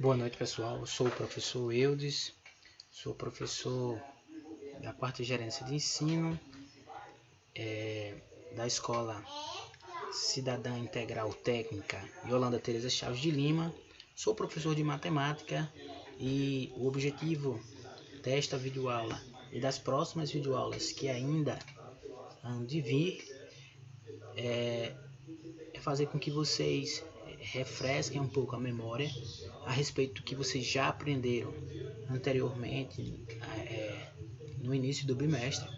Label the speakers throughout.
Speaker 1: Boa noite, pessoal. Eu sou o professor Eudes, sou professor da quarta gerência de ensino da Escola Cidadã Integral Técnica Yolanda Tereza Chaves de Lima. Sou professor de matemática e o objetivo desta videoaula e das próximas videoaulas que ainda hão de vir é fazer com que vocês refresquem um pouco a memória a respeito do que vocês já aprenderam anteriormente no início do bimestre.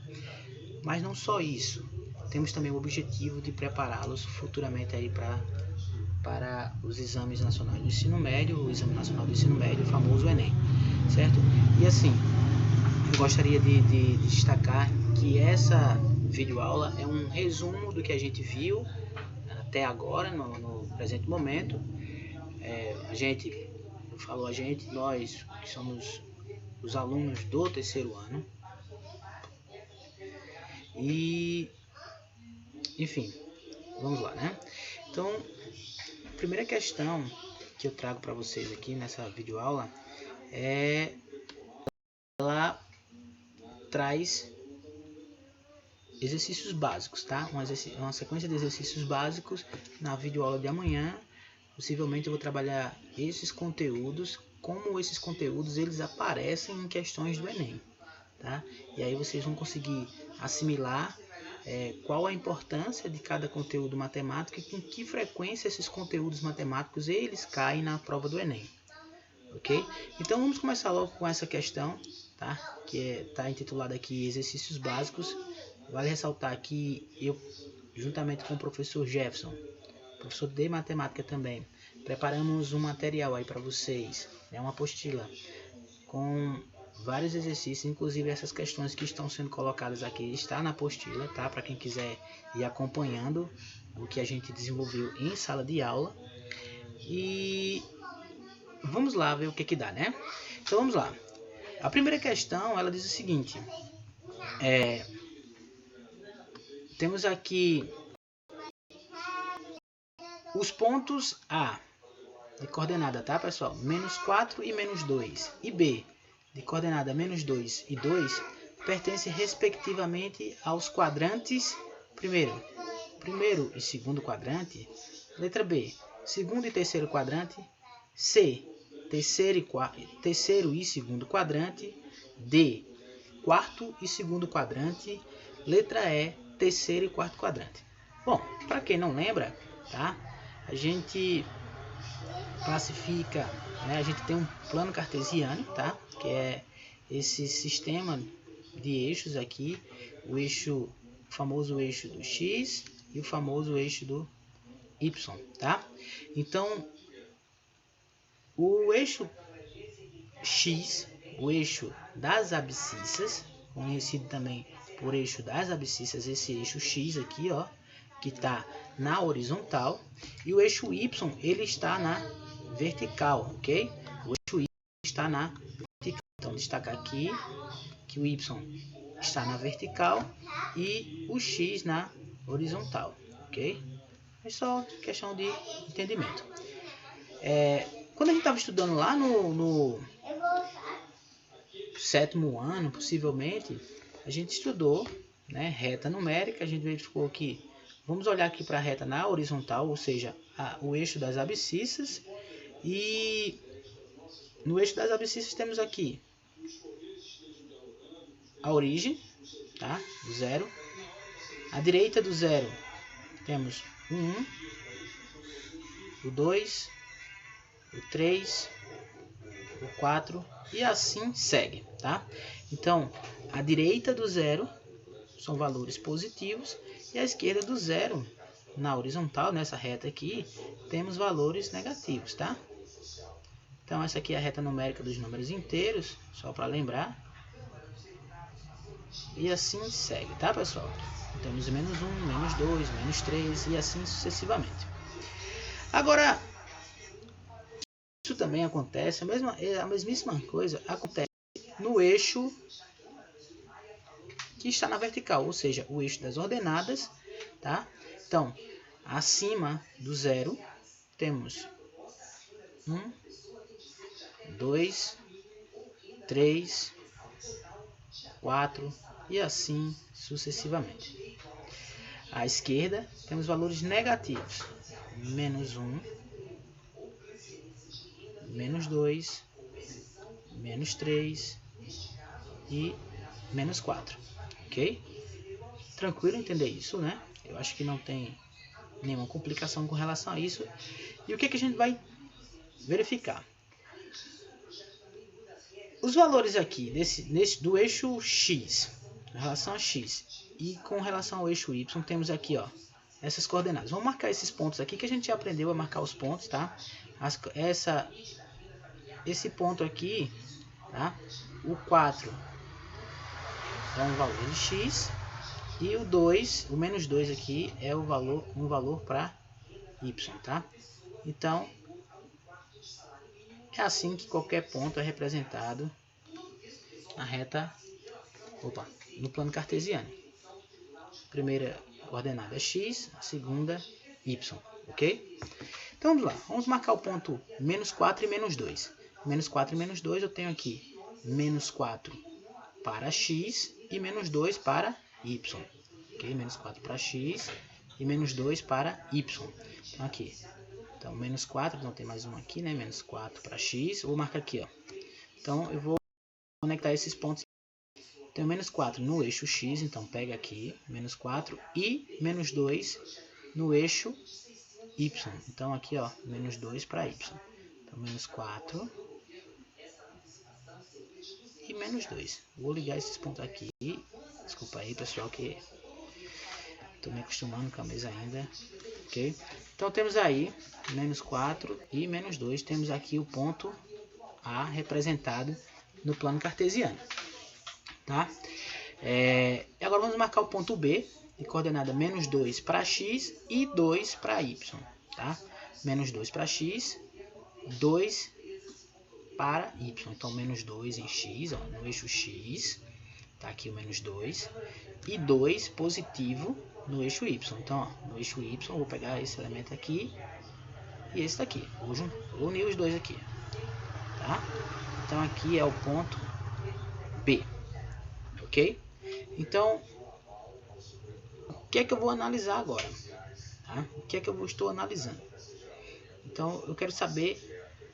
Speaker 1: Mas não só isso, temos também o objetivo de prepará-los futuramente aí para os exames nacionais do ensino médio, o Exame Nacional do Ensino Médio, o famoso Enem, certo? E assim, eu gostaria de destacar que essa videoaula é um resumo do que a gente viu até agora, no presente momento. Nós que somos os alunos do terceiro ano. E, enfim, vamos lá, né? Então, a primeira questão que eu trago para vocês aqui nessa videoaula ela traz exercícios básicos, tá? Uma sequência de exercícios básicos. Na videoaula de amanhã, possivelmente eu vou trabalhar esses conteúdos, como esses conteúdos eles aparecem em questões do Enem, tá? E aí vocês vão conseguir assimilar qual a importância de cada conteúdo matemático e com que frequência esses conteúdos matemáticos eles caem na prova do Enem, ok? Então vamos começar logo com essa questão, tá? Que está intitulada aqui Exercícios Básicos. Vale ressaltar que eu, juntamente com o professor Jefferson, professor de matemática também, preparamos um material aí para vocês, uma apostila com vários exercícios, inclusive essas questões que estão sendo colocadas aqui está na apostila, tá? Para quem quiser ir acompanhando o que a gente desenvolveu em sala de aula. E vamos lá ver o que dá, né? Então vamos lá. A primeira questão, ela diz o seguinte: temos aqui os pontos A de coordenada, tá, pessoal? Menos 4 e menos 2. E B de coordenada menos 2 e 2 pertencem respectivamente aos quadrantes primeiro e segundo quadrante. Letra B, segundo e terceiro quadrante. C, terceiro e segundo quadrante. D, quarto e segundo quadrante. Letra E, terceiro e quarto quadrante. Bom, para quem não lembra, tá? A gente classifica, né? A gente tem um plano cartesiano, tá? Que é esse sistema de eixos aqui, o famoso eixo do x e o famoso eixo do y, tá? Então, o eixo x, o eixo das abscissas, conhecido também por eixo das abscissas, esse eixo x aqui, ó, que está na horizontal, e o eixo y, ele está na vertical, ok? O eixo y está na vertical. Então, destacar aqui que o y está na vertical e o x na horizontal, ok? É só questão de entendimento. Quando a gente estava estudando lá no sétimo ano, possivelmente, a gente estudou, né, reta numérica. A gente verificou que vamos olhar aqui para a reta na horizontal, ou seja, o eixo das abscissas. E no eixo das abscissas temos aqui a origem, tá? O zero. À direita do zero temos o 1, o 2, o 3, o 4 e assim segue, tá? Então, à direita do zero são valores positivos e à esquerda do zero, na horizontal, nessa reta aqui, temos valores negativos, tá? Então, essa aqui é a reta numérica dos números inteiros, só para lembrar. E assim segue, tá, pessoal? Temos menos 1, menos 2, menos 3 e assim sucessivamente. Agora, isso também acontece, a mesmíssima coisa acontece no eixo que está na vertical, ou seja, o eixo das ordenadas, tá? Então, acima do zero, temos 1, 2, 3, 4 e assim sucessivamente. À esquerda temos valores negativos, menos 1, menos 2, menos 3 e menos 4, ok? Tranquilo entender isso, né? Eu acho que não tem nenhuma complicação com relação a isso. E o que, que a gente vai verificar? Os valores aqui do eixo X, em relação a X, e com relação ao eixo Y, temos aqui, ó, essas coordenadas. Vamos marcar esses pontos aqui, que a gente já aprendeu a marcar os pontos, tá? Esse ponto aqui, tá? O 4 é um valor de X, e o 2, o menos 2 aqui, é um valor para Y, tá? Então, é assim que qualquer ponto é representado na reta, no plano cartesiano. Primeira coordenada é x, a segunda y, ok? Então vamos lá, vamos marcar o ponto menos 4 e menos 2. Menos 4 e menos 2 eu tenho aqui menos 4 para x e menos 2 para y, ok? Menos 4 para x e menos 2 para y. Então aqui, então menos 4, então tem mais um aqui, né? Menos 4 para x, vou marcar aqui, ó. Então eu vou conectar esses pontos. Tenho menos 4 no eixo x, então pega aqui, menos 4 e menos 2 no eixo y. Então aqui, ó, menos 2 para y. Então menos 4 e menos 2. Vou ligar esses pontos aqui. Desculpa aí, pessoal, que estou me acostumando com a mesa ainda. Ok? Então temos aí menos 4 e menos 2. Temos aqui o ponto A representado no plano cartesiano. Tá? Agora vamos marcar o ponto B, de coordenada menos 2 para x e 2 para y. Tá? Menos 2 para x, 2 para y. Então, menos 2 em x, ó, no eixo x. Tá aqui o menos 2. E 2 positivo no eixo y. Então, ó, no eixo y, eu vou pegar esse elemento aqui e esse daqui. Vou unir os dois aqui. Tá? Então, aqui é o ponto B. Ok? Então, o que é que eu vou analisar agora? Tá? O que é que eu estou analisando? Então, eu quero saber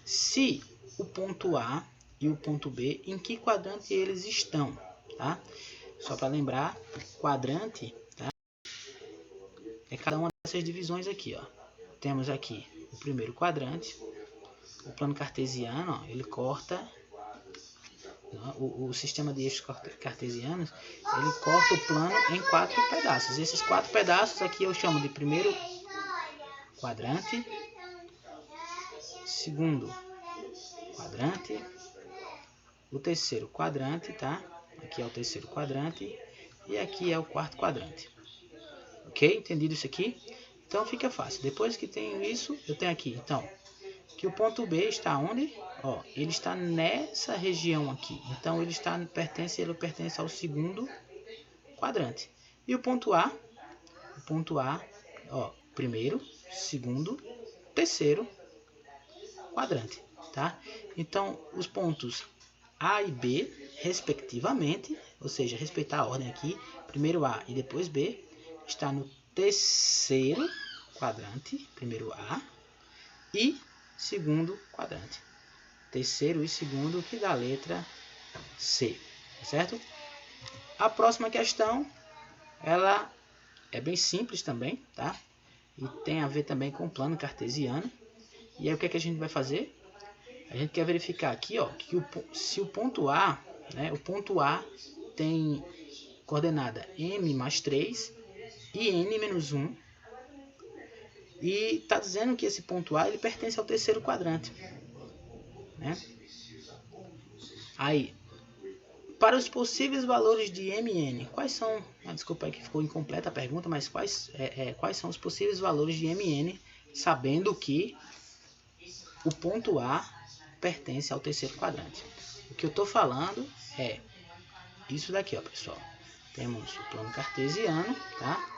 Speaker 1: se o ponto A e o ponto B, em que quadrante eles estão. Tá? Só para lembrar, quadrante, tá? É cada uma dessas divisões aqui. Ó. Temos aqui o primeiro quadrante. O plano cartesiano, ó, ele corta... O sistema de eixos cartesianos, ele corta o plano em 4 pedaços. Esses 4 pedaços aqui eu chamo de primeiro quadrante, segundo quadrante, o terceiro quadrante, tá? Aqui é o terceiro quadrante e aqui é o quarto quadrante. Ok? Entendido isso aqui? Então fica fácil. Depois que tenho isso, eu tenho aqui, então, que o ponto B está onde? Ó, ele está nessa região aqui. Então ele pertence ao segundo quadrante. E o ponto A, ó, primeiro, segundo, terceiro quadrante, tá? Então os pontos A e B, respectivamente, ou seja, respeitar a ordem aqui, primeiro A e depois B, está no terceiro quadrante, primeiro A e segundo quadrante. Terceiro e segundo, que dá a letra C, certo? A próxima questão, ela é bem simples também, tá? E tem a ver também com o plano cartesiano. E aí o que é que a gente vai fazer? A gente quer verificar aqui, ó, que se o ponto A, né, o ponto A tem coordenada m mais 3 e n menos 1. E está dizendo que esse ponto A ele pertence ao terceiro quadrante. Né? Aí, para os possíveis valores de mn, quais são... desculpa aí que ficou incompleta a pergunta, mas quais são os possíveis valores de mn, sabendo que o ponto A pertence ao terceiro quadrante? O que eu estou falando é isso daqui, ó, pessoal. Temos o plano cartesiano, tá?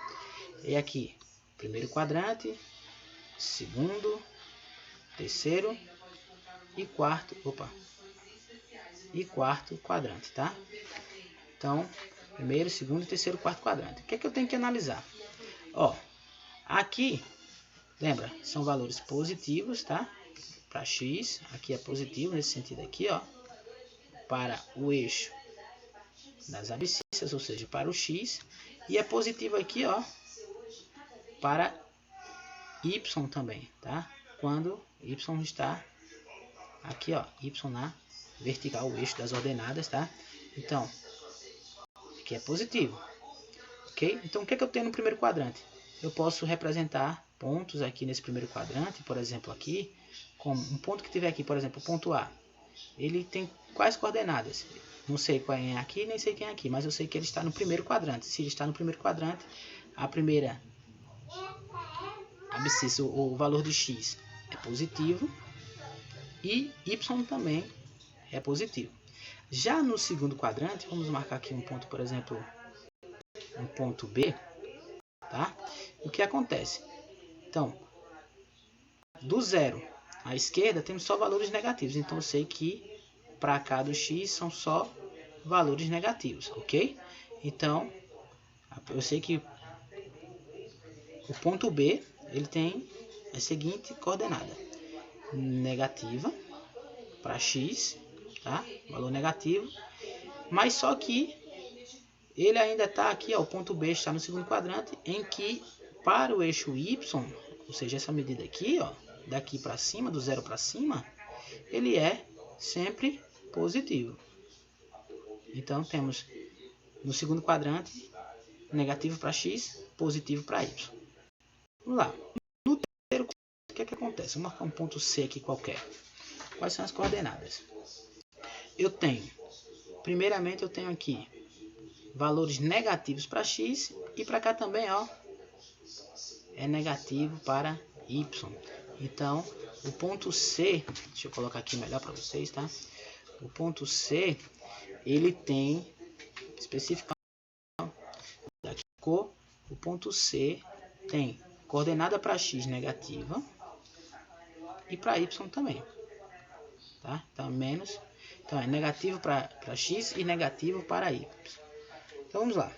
Speaker 1: E aqui, primeiro quadrante, segundo, terceiro e quarto. Opa, e quarto quadrante, tá? Então, primeiro, segundo, terceiro, quarto quadrante. O que é que eu tenho que analisar? Ó, aqui, lembra, são valores positivos, tá? Para x, aqui é positivo nesse sentido aqui, ó. Para o eixo das abscissas, ou seja, para o x. E é positivo aqui, ó, para y também, tá? Quando y está aqui, ó, y na vertical, o eixo das ordenadas, tá? Então, aqui é positivo, ok? Então, o que é que eu tenho no primeiro quadrante? Eu posso representar pontos aqui nesse primeiro quadrante, por exemplo, aqui, como um ponto que tiver aqui, por exemplo, o ponto A. Ele tem quais coordenadas? Não sei quem é aqui, nem sei quem é aqui, mas eu sei que ele está no primeiro quadrante. Se ele está no primeiro quadrante, a primeira abscissa, o valor de x é positivo e y também é positivo. Já no segundo quadrante, vamos marcar aqui um ponto, por exemplo, um ponto B, tá? O que acontece? Então, do zero à esquerda temos só valores negativos, então eu sei que para cá do x são só valores negativos, ok? Então, eu sei que o ponto B, ele tem a seguinte coordenada: negativa para x, tá? Valor negativo, mas só que ele ainda está aqui, ó, o ponto B está no segundo quadrante, em que para o eixo y, ou seja, essa medida aqui, ó, daqui para cima, do zero para cima, ele é sempre positivo. Então, temos no segundo quadrante, negativo para x, positivo para y. Vamos lá. No terceiro, o que é que acontece? Vou marcar um ponto C aqui qualquer. Quais são as coordenadas? Eu tenho, primeiramente eu tenho aqui valores negativos para x e para cá também, ó, é negativo para y. Então, o ponto C, deixa eu colocar aqui melhor para vocês, tá? O ponto C, ele tem, especificamente, daqui ficou, o ponto C tem coordenada para x negativa e para y também, tá? Então, menos, então é negativo para x e negativo para y. Então, vamos lá.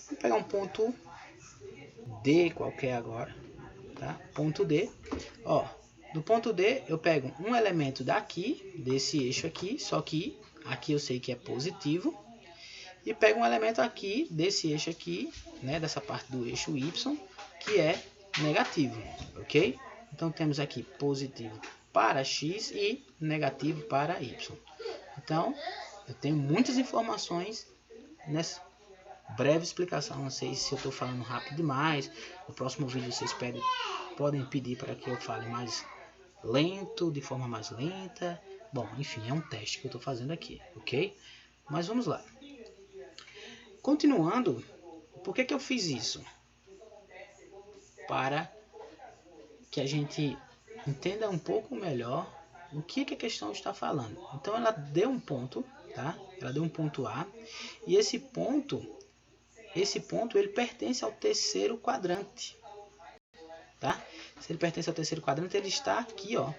Speaker 1: Vou pegar um ponto D qualquer agora, tá? Ponto D, ó, do ponto D eu pego um elemento daqui, desse eixo aqui, só que aqui eu sei que é positivo, e pego um elemento aqui, desse eixo aqui, né, dessa parte do eixo y, que é negativo, ok? Então temos aqui positivo para x e negativo para y. Então, eu tenho muitas informações nessa breve explicação. Não sei se eu estou falando rápido demais. No próximo vídeo vocês podem pedir para que eu fale mais lento, de forma mais lenta. Bom, enfim, é um teste que eu estou fazendo aqui, ok? Mas vamos lá. Continuando, por que eu fiz isso? Para que a gente entenda um pouco melhor o que a questão está falando. Então, ela deu um ponto, tá? Ela deu um ponto A, e esse ponto ele pertence ao terceiro quadrante, tá? Se ele pertence ao terceiro quadrante, ele está aqui, ó.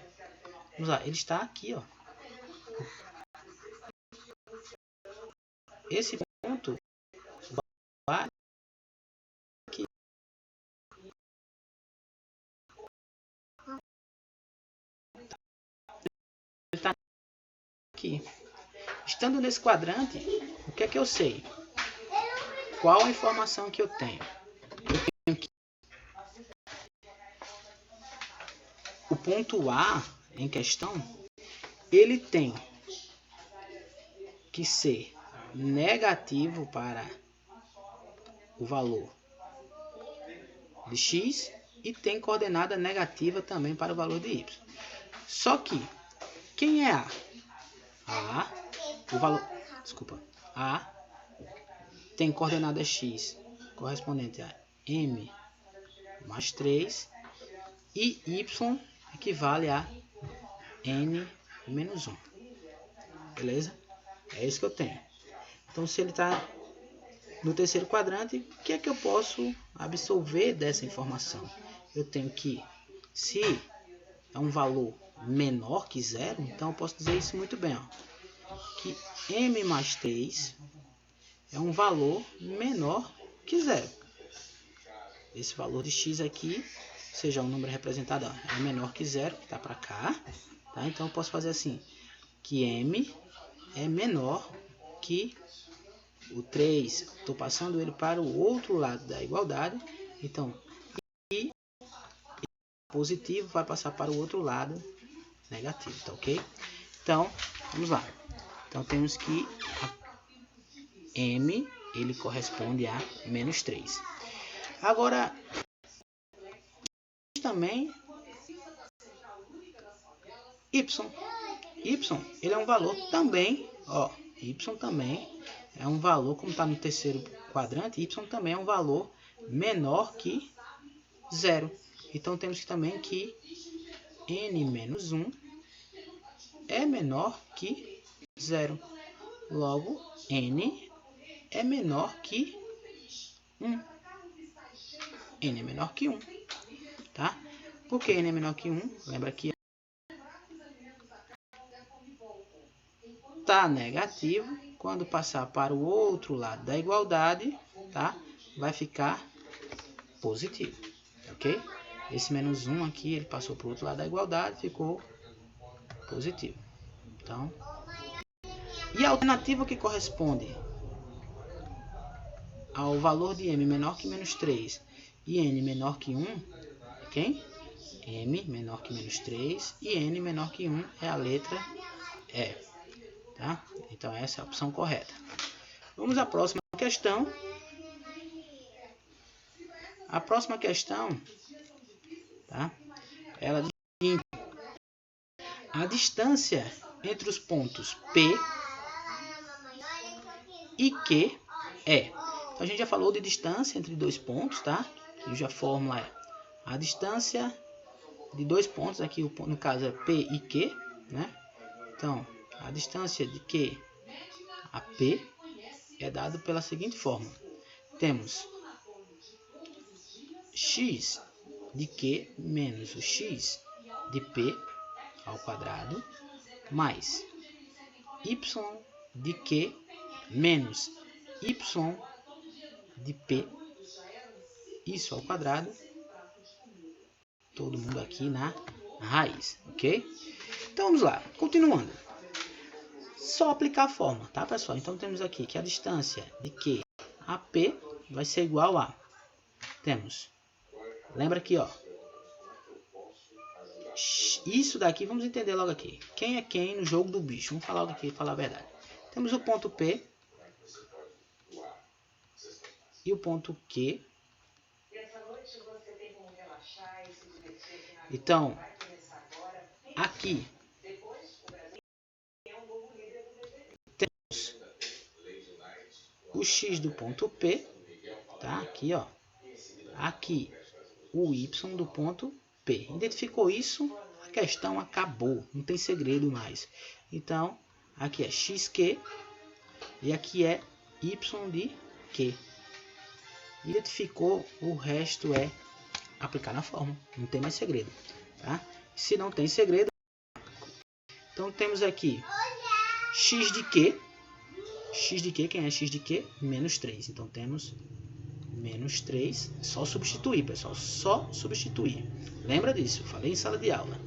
Speaker 1: Vamos lá, ele está aqui, ó. Esse ponto vai aqui. Ele está aqui. Estando nesse quadrante, o que é que eu sei? Qual a informação que eu tenho? Eu tenho que o ponto A em questão, ele tem que ser negativo para o valor de x e tem coordenada negativa também para o valor de y. Só que, quem é A? O valor, desculpa, A tem coordenada x correspondente a m mais 3 e y equivale a n menos 1. Beleza? É isso que eu tenho. Então, se ele está no terceiro quadrante, o que é que eu posso absorver dessa informação? Eu tenho que, se é um valor menor que zero, então eu posso dizer isso muito bem, ó. que m mais 3 é um valor menor que zero. Esse valor de x aqui, ou seja, o número representado é menor que zero, que está para cá. Tá? Então, eu posso fazer assim, que m é menor que o 3. Estou passando ele para o outro lado da igualdade. Então, i positivo vai passar para o outro lado negativo, tá ok? Então, vamos lá. Então, temos que m, ele corresponde a menos 3. Agora, também y. Ele é um valor também, ó, y também é um valor, como está no terceiro quadrante, y também é um valor menor que zero. Então, temos que também que n menos 1 é menor que zero. Logo, n é menor que 1. N é menor que 1. Tá? Por que n é menor que 1? Lembra que está negativo. Quando passar para o outro lado da igualdade, tá? Vai ficar positivo. Ok? Esse menos 1 aqui, ele passou para o outro lado da igualdade, ficou positivo. Então, e a alternativa que corresponde ao valor de m menor que menos 3 e n menor que 1, é quem? M menor que menos 3 e n menor que 1 é a letra E. Tá? Então, essa é a opção correta. Vamos à próxima questão. A próxima questão, tá? Ela diz o seguinte: a distância entre os pontos P e Q é. Então, a gente já falou de distância entre dois pontos, tá? Cuja fórmula é a distância de dois pontos, aqui no caso é P e Q, né? Então, a distância de Q a P é dado pela seguinte forma. Temos x de Q menos o x de P ao quadrado, mais y de Q menos y de P, isso ao quadrado, todo mundo aqui na raiz, ok? Então, vamos lá, continuando. Só aplicar a fórmula, tá, pessoal? Então, temos aqui que a distância de Q a P vai ser igual a... Temos, lembra aqui, ó. Isso daqui, vamos entender logo aqui. Quem é quem no jogo do bicho? Vamos falar logo aqui, falar a verdade. Temos o ponto P e o ponto Q. Então, aqui temos o x do ponto P, tá? Aqui, ó. Aqui, o y do ponto P. Identificou isso? A questão acabou. Não tem segredo mais. Então, aqui é xq e aqui é y de q. Identificou, o resto é aplicar na fórmula. Não tem mais segredo, tá? Se não tem segredo, então temos aqui x de q. X de q, quem é x de q? Menos 3. Então temos menos 3. Só substituir, pessoal. Só substituir. Lembra disso? Eu falei em sala de aula.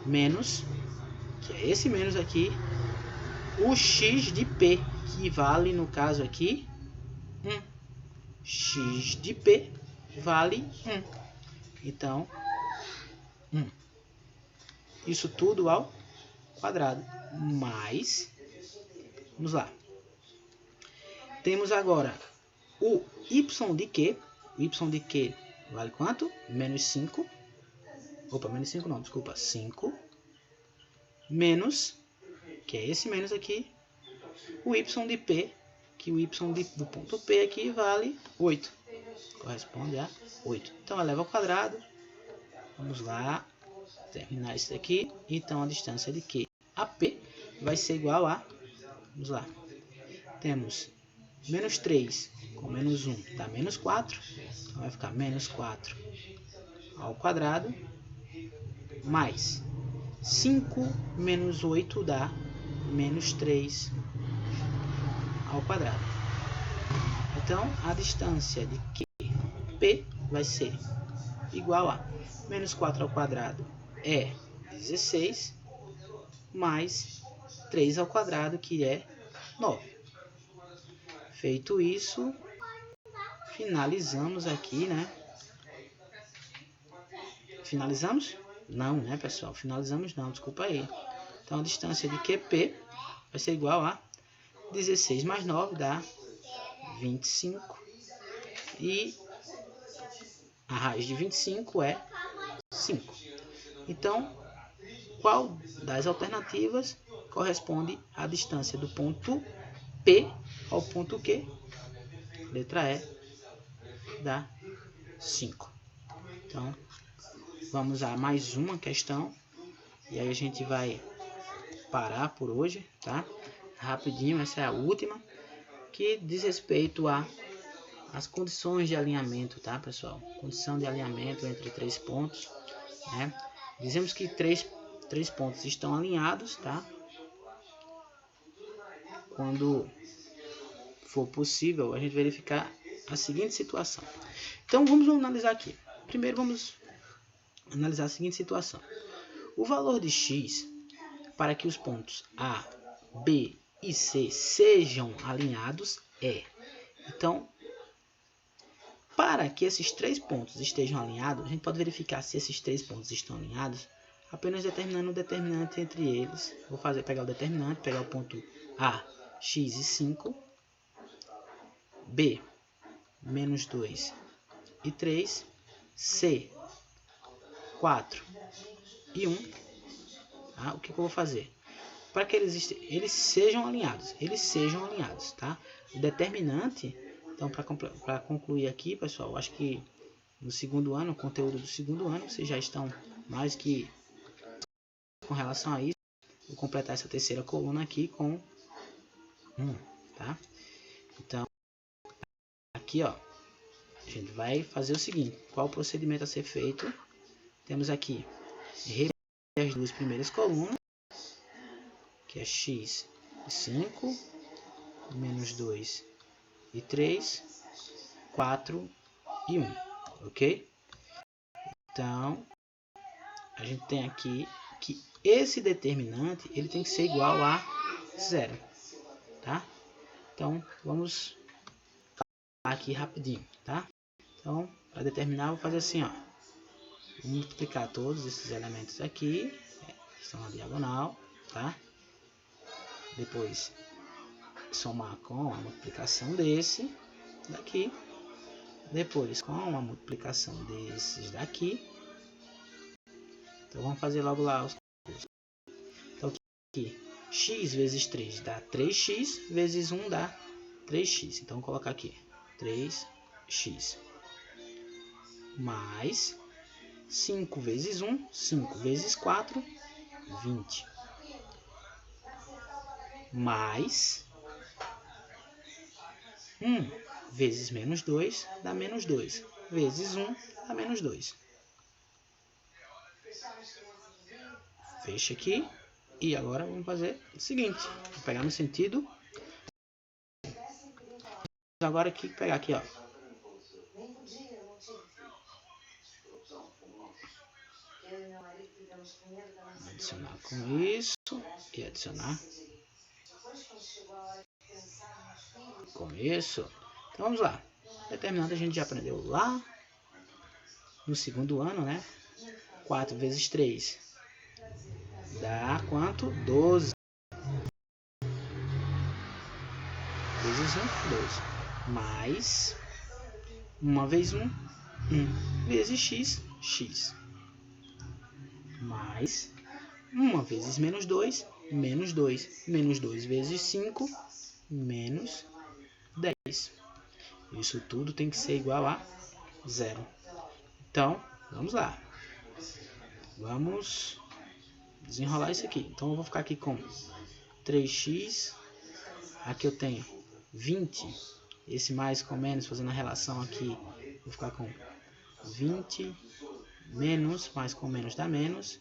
Speaker 1: Menos, que é esse menos aqui, o x de p, que vale, no caso aqui, 1. X de p vale 1. Então, 1. Isso tudo ao quadrado. Mais, vamos lá. Temos agora o y de q. O y de q vale quanto? Menos 5. Opa, menos 5 não, desculpa. 5. Menos, que é esse menos aqui, o y de p, que o y do ponto P aqui vale 8. Corresponde a 8. Então, eleva ao quadrado. Vamos lá, terminar isso daqui. Então, a distância de Q a P vai ser igual a... Vamos lá. Temos menos 3 com menos 1 dá menos 4. Então, vai ficar menos 4 ao quadrado. Mais 5 menos 8 dá menos 3 ao quadrado. Então, a distância de QP vai ser igual a menos 4 ao quadrado é 16, mais 3 ao quadrado, que é 9. Feito isso, finalizamos aqui, né? Finalizamos? Não, né, pessoal? Finalizamos não, desculpa aí. Então, a distância de QP vai ser igual a 16 mais 9 dá 25. E a raiz de 25 é 5. Então, qual das alternativas corresponde à distância do ponto P ao ponto Q? Letra E dá 5. Então, vamos a mais uma questão. E aí a gente vai parar por hoje, tá? Rapidinho, essa é a última, que diz respeito às condições de alinhamento, tá, pessoal? Condição de alinhamento entre 3 pontos, né? Dizemos que três pontos estão alinhados, tá? Quando for possível, a gente verificar a seguinte situação. Então, vamos analisar aqui. Primeiro, vamos analisar a seguinte situação. O valor de x para que os pontos A, B e C sejam alinhados é. Então, para que esses 3 pontos estejam alinhados, a gente pode verificar se esses 3 pontos estão alinhados apenas determinando o determinante entre eles. Vou pegar o determinante, pegar o ponto A, x e 5, B, menos 2 e 3, C, 4 e 1. O que eu vou fazer? Para que eles sejam alinhados, tá? O determinante, então, para concluir aqui, pessoal, acho que no segundo ano, o conteúdo do segundo ano, vocês já estão mais que com relação a isso. Vou completar essa terceira coluna aqui com 1, tá? Então, aqui, ó, a gente vai fazer o seguinte: qual o procedimento a ser feito? Temos aqui as duas primeiras colunas, que é x e 5, menos 2 e 3, 4 e 1, ok? Então, a gente tem aqui que esse determinante ele tem que ser igual a 0, tá? Então, vamos aqui rapidinho, tá? Então, para determinar, vou fazer assim, ó. Vou multiplicar todos esses elementos aqui, que estão na diagonal, tá? Depois, somar com a multiplicação desse daqui. Depois, com a multiplicação desses daqui. Então, vamos fazer logo lá os cálculos. Então, aqui, x vezes 3 dá 3x, vezes 1 dá 3x. Então, vou colocar aqui 3x. Mais 5 vezes 1, 5 vezes 4, 20. Mais 1 vezes menos 2 dá menos 2. Vezes 1 dá menos 2. Fecha aqui. E agora vamos fazer o seguinte. Vou pegar no sentido. Agora aqui, pegar aqui, ó. Adicionar com isso. E adicionar com isso. Então vamos lá. Determinante a gente já aprendeu lá no segundo ano, né? 4 vezes 3 dá quanto? 12. Vezes 1, 12. Mais 1 vezes 1, 1 vezes x, x. Mais 1 vezes menos 2, menos 2. Menos 2 vezes 5, menos 10. Isso tudo tem que ser igual a 0. Então, vamos lá. Vamos desenrolar isso aqui. Então, eu vou ficar aqui com 3x. Aqui eu tenho 20. Esse mais com menos, fazendo a relação aqui, vou ficar com 20 menos, mais com menos dá menos,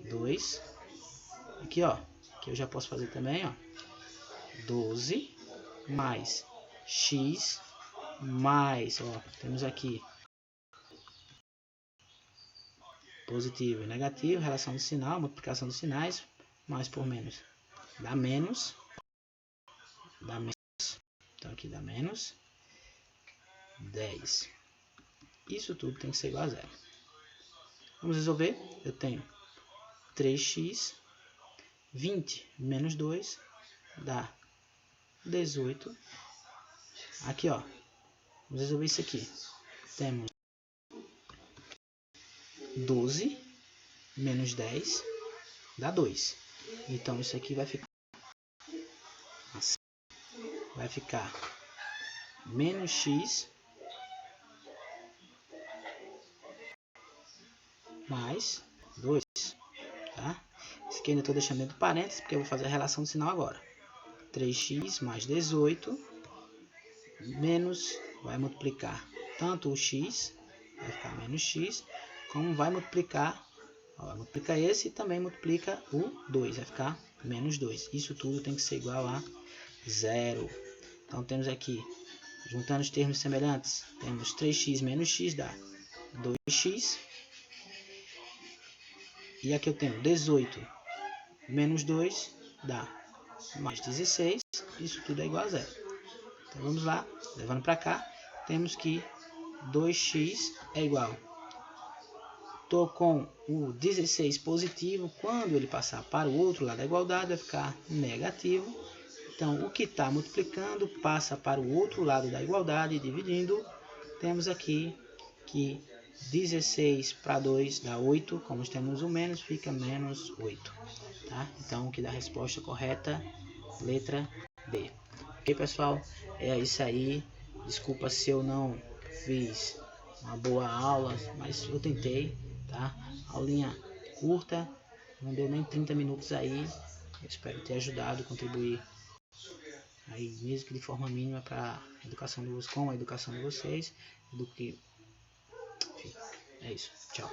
Speaker 1: 2. Aqui, ó, que eu já posso fazer também, ó. 12 mais x mais, ó, temos aqui positivo e negativo, relação do sinal, multiplicação dos sinais, mais por menos, dá menos, então aqui dá menos 10. Isso tudo tem que ser igual a zero. Vamos resolver. Eu tenho 3x, 20 menos 2 dá 18. Aqui, ó, vamos resolver isso aqui. Temos 12 menos 10 dá 2. Então isso aqui vai ficar assim. Vai ficar menos x mais 2, tá? Isso aqui ainda estou deixando dentro do parênteses, porque eu vou fazer a relação do sinal agora. 3x mais 18 menos, vai multiplicar tanto o x, vai ficar menos x, como vai multiplicar, ó, multiplica esse e também multiplica o 2, vai ficar menos 2. Isso tudo tem que ser igual a 0. Então temos aqui, juntando os termos semelhantes, temos 3x menos x dá 2x. E aqui eu tenho 18 menos 2 dá mais 16. Isso tudo é igual a 0. Então vamos lá, levando para cá, temos que 2x é igual. Estou com o 16 positivo, quando ele passar para o outro lado da igualdade vai ficar negativo. Então o que está multiplicando passa para o outro lado da igualdade, dividindo. Temos aqui que 16 para 2 dá 8, como temos o menos, fica menos 8. Tá? Então o que dá a resposta correta, letra B. Ok, pessoal? É isso aí. Desculpa se eu não fiz uma boa aula, mas eu tentei, tá? Aulinha curta, não deu nem 30 minutos aí. Eu espero ter ajudado, contribuir aí, mesmo que de forma mínima, para a educação de vocês, com a educação de vocês, do que... Enfim, é isso. Tchau.